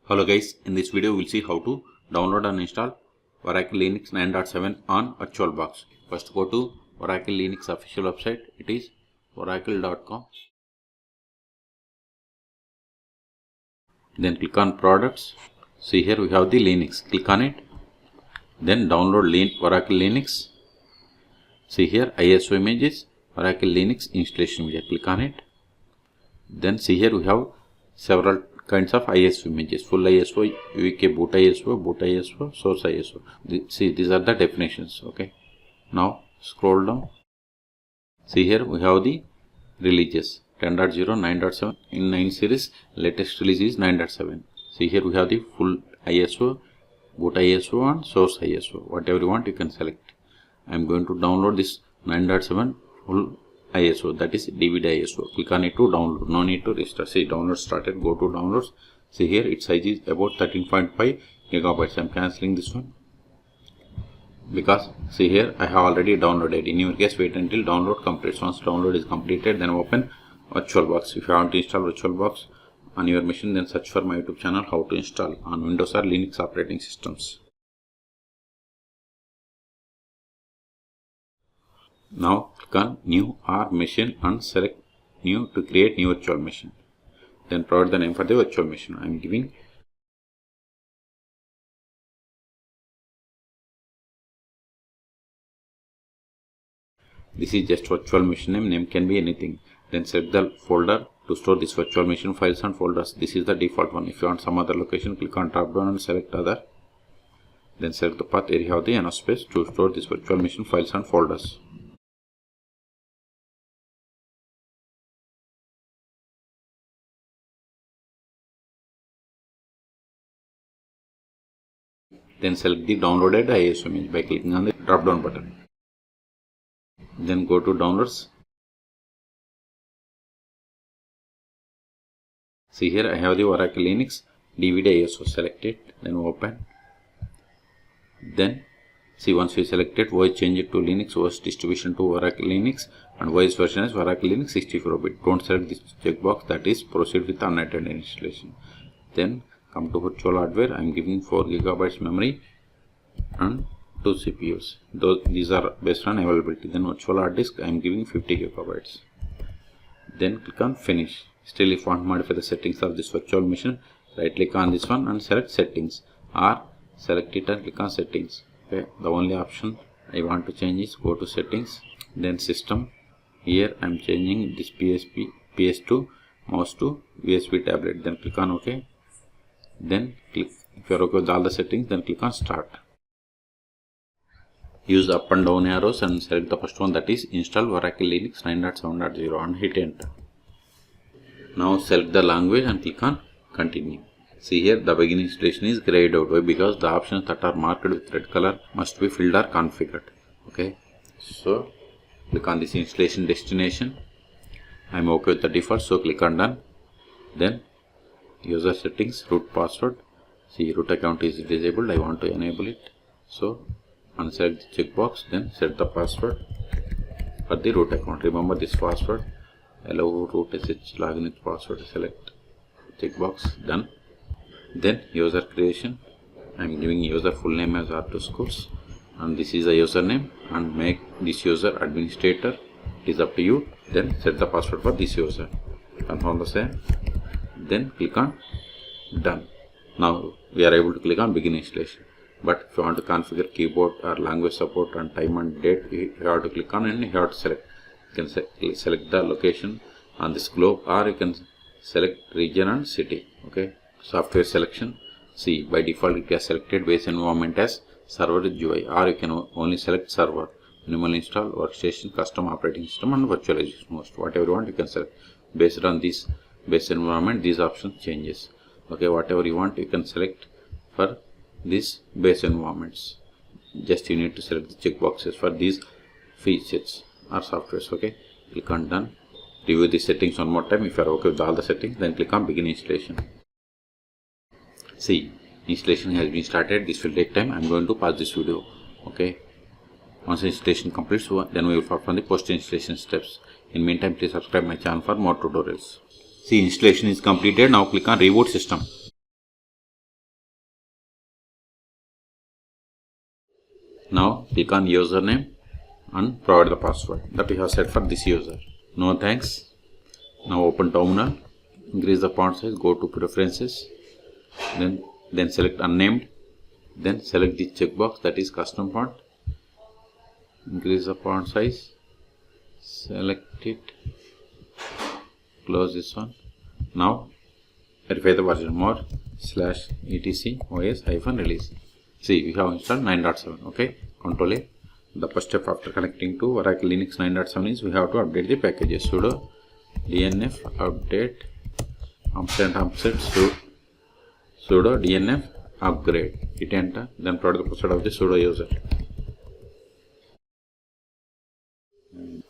Hello guys, in this video we will see how to download and install Oracle Linux 9.7 on VirtualBox. First go to Oracle Linux official website, it is oracle.com. Then click on products. See here we have the Linux, click on it. Then download Oracle Linux. See here ISO images, Oracle Linux installation media, click on it. Then see here we have several kinds of ISO images, full ISO, UK boot ISO, source ISO. See, these are the definitions. Okay. Now scroll down. See here we have the releases 10.0, 9.7. In 9 series, latest release is 9.7. See here we have the full ISO, boot ISO and source ISO. Whatever you want you can select. I am going to download this 9.7 full ISO, that is DVD ISO. Click on it to download. No need to restart. See, download started. Go to downloads. See here its size is about 13.5 gigabytes. I am cancelling this one because see here I have already downloaded. In your case, wait until download completes. Once download is completed, then open VirtualBox. If you want to install VirtualBox on your machine, then search for my YouTube channel how to install on Windows or Linux operating systems. Now click on new or machine and select new to create new virtual machine. Then provide the name for the virtual machine. I am giving this is just virtual machine name. Name can be anything. Then select the folder to store this virtual machine files and folders. This is the default one. If you want some other location, click on drop down and select other. Then select the path area of the enough space to store this virtual machine files and folders. Then select the downloaded ISO image by clicking on the drop down button. Then go to downloads. See here I have the Oracle Linux DVD ISO. Select it, then open. Then see, once you select it, OS change it to Linux, OS distribution to Oracle Linux, and OS version is Oracle Linux 64-bit. Don't select this checkbox, that is proceed with unattended installation. Then come to virtual hardware. I am giving 4 gigabytes memory and 2 CPUs. These are based on availability. Then virtual hard disk I am giving 50 gigabytes. Then click on finish. Still, if you want to modify the settings of this virtual machine, right click on this one and select settings, or select it and click on settings. Okay, the only option I want to change is go to settings, then system. Here I am changing this PS2 mouse to USB tablet. Then click on OK. Then click, if you are okay with all the settings, then click on start. Use the up and down arrows and select the first one, that is install Oracle Linux 9.7.0 and hit enter. Now select the language and click on continue. See here the beginning installation is grayed out. Why? Because the options that are marked with red color must be filled or configured. Okay, so click on this installation destination. I am okay with the default, so click on done. Then user settings, root password. See, root account is disabled, I want to enable it, so unselect the checkbox. Then set the password for the root account. Remember this password. Allow root sh login with password. Select checkbox, done. Then user creation. I am giving user full name as R2 schools, and this is a username, and make this user administrator. It is up to you. Then set the password for this user. Confirm the same. Then click on done. Now we are able to click on begin installation. But if you want to configure keyboard or language support and time and date, you have to click on and you have to select. You can select the location on this globe, or you can select region and city. Okay, software selection. See, by default it has selected base environment as server with GUI, or you can only select server, minimal install, workstation, custom operating system and virtualization host. Whatever you want you can select. Based on this base environment, these options changes. Okay, whatever you want you can select for these base environments. Just you need to select the checkboxes for these features or softwares. Okay, click on done. Review the settings one more time. If you are okay with all the settings, then click on begin installation. See, installation has been started. This will take time. I am going to pause this video. Okay, once installation completes, then we will perform the post installation steps. In meantime, please subscribe my channel for more tutorials. See, installation is completed. Now click on reboot system. Now click on username and provide the password that we have set for this user. No thanks. Now open terminal, increase the font size, go to preferences, then select unnamed, then select the checkbox that is custom font, increase the font size, select it, close this one. Now verify the version more /etc os-release. See, we have installed 9.7. Okay, Control A. The first step after connecting to Oracle Linux 9.7 is we have to update the packages. Sudo dnf update sudo dnf upgrade. Hit enter, then provide the password of the sudo user.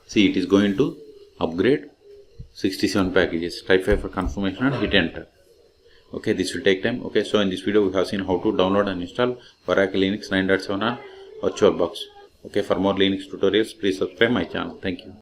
See, it is going to upgrade 67 packages. Type 5 for confirmation and hit enter. Okay, this will take time. Okay, so in this video we have seen how to download and install Oracle Linux 9.7 on VirtualBox. Okay, for more Linux tutorials, please subscribe my channel. Thank you.